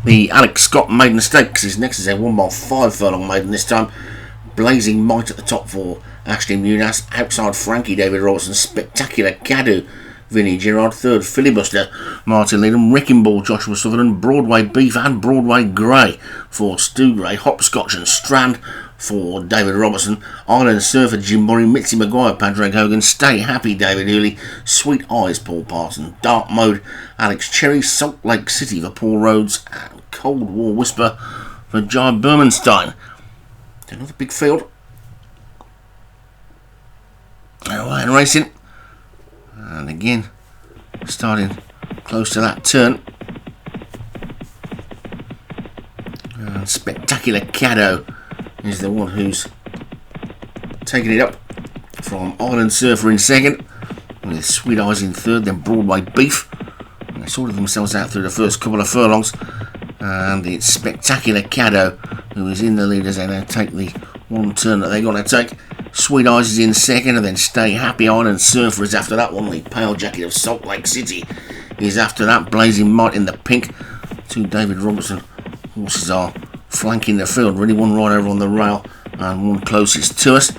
The Alex Scott Maiden Stakes is next as a 1x5 furlong maiden this time. Blazing Might at the top for Ashley Muniz. Outside Frankie David Robertson. Spectacular Cadu Vinnie Gerard. Third Filibuster Martin Leedham. Wrecking Ball Joshua Sutherland. Broadway Beef and Broadway Grey for Stu Gray. Hopscotch and Strand for David Robertson. Island Surfer Jim Murray. Mitzi Maguire Padraig Hogan. Stay Happy David Hooley. Sweet Eyes Paul Parson. Dark Mode Alex Cherry. Salt Lake City for Paul Rhodes. And Cold War Whisper for Jai Bermanstein. Another big field. Away and racing. And again, starting close to that turn. And Spectacular Caddo is the one who's taking it up from Island Surfer in second, with Sweet Eyes in third, then Broadway Beef. And they sorted themselves out through the first couple of furlongs, and it's Spectacular Caddo who is in the lead as they now take the one turn that they're going to take. Sweet Eyes is in second, and then Stay Happy Island Surfer is after that one. The Pale Jacket of Salt Lake City is after that. Blazing Might in the pink. Two David Robertson horses are flanking the field. Really one right over on the rail, and one closest to us.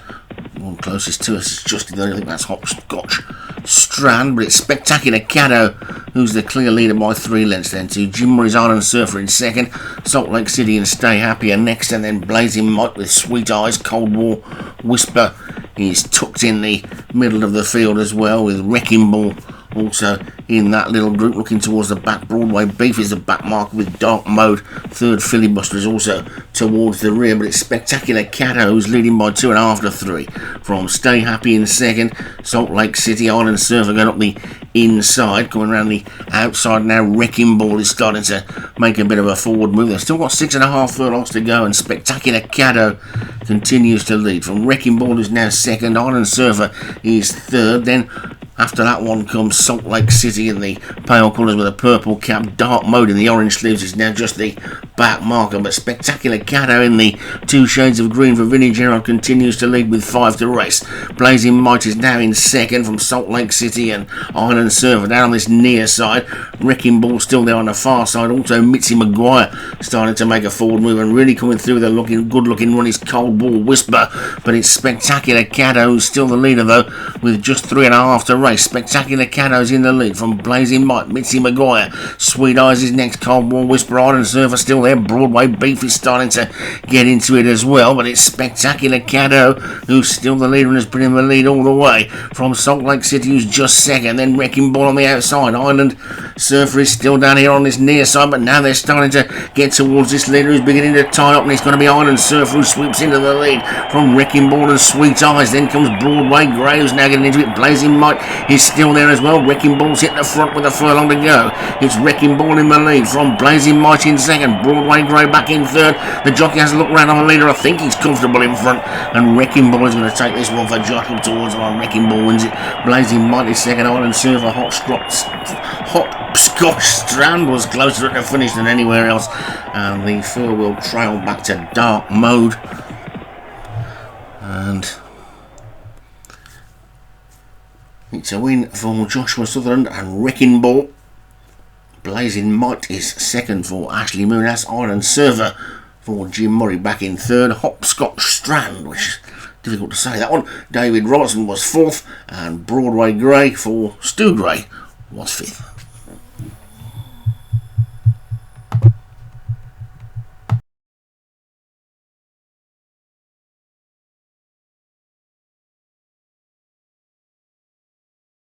One closest to us is just, I think that's Hopscotch Strand, but it's Spectacular Caddo who's the clear leader by 3 lengths then to Jim Murray's Island Surfer in second. Salt Lake City and Stay Happy are next, and then Blazing Might with Sweet Eyes. Cold War Whisper is tucked in the middle of the field as well, with Wrecking Ball also in that little group looking towards the back. Broadway Beef is the back marker with Dark Mode. Third Filibuster is also towards the rear, but it's Spectacular Caddo who's leading by 2.5 to 3 from Stay Happy in second. Salt Lake City Island Surfer going up the inside, coming around the outside now. Wrecking Ball is starting to make a bit of a forward move. They've still got 6.5 furlongs to go, and Spectacular Caddo continues to lead from Wrecking Ball, who's now second. Island Surfer is third. Then after that one comes Salt Lake City in the pale colours with a purple cap. Dark Mode in the orange sleeves is now just the back marker, but Spectacular Caddo in the 2 shades of green for Vinnie Gerard continues to lead with 5 to race. Blazing Might is now in second from Salt Lake City and Island Surfer down on this near side. Wrecking Ball still there on the far side. Also Mitzi Maguire starting to make a forward move, and really coming through the good looking run is Cold War Whisper, but it's Spectacular Caddo who's still the leader though, with just 3.5 to race. Spectacular Caddo's in the lead from Blazing Might. Mitzi Maguire. Sweet Eyes is next. Cold War Whisper. Island Surfer still there. Broadway Beef is starting to get into it as well, but it's Spectacular Caddo who's still the leader and has been in the lead all the way from Salt Lake City, who's just second. Then Wrecking Ball on the outside. Island Surfer is still down here on this near side, but now they're starting to get towards this leader who's beginning to tie up, and it's going to be Island Surfer who sweeps into the lead from Wrecking Ball and Sweet Eyes. Then comes Broadway Grey, who's now getting into it. Blazing Might is still there as well. Wrecking Ball's hit the front with a furlong to go. It's Wrecking Ball in the lead from Blazing Might in second. Broadway Grey back in third. The jockey has a look round on the leader. I think he's comfortable in front, and Wrecking Ball is going to take this one for Josh up towards him. Wrecking Ball wins it. Blazing Might is second. Island Surfer Hopscotch Strand was closer at the finish than anywhere else, and the fur will trail back to Dark Mode. And it's a win for Joshua Sutherland and Wrecking Ball. Blazing Might is second for Ashley Muniz. Island Surfer for Jim Murray back in third. Hopscotch Strand, which is difficult to say that one. David Robertson was fourth, and Broadway Grey for Stu Gray was fifth.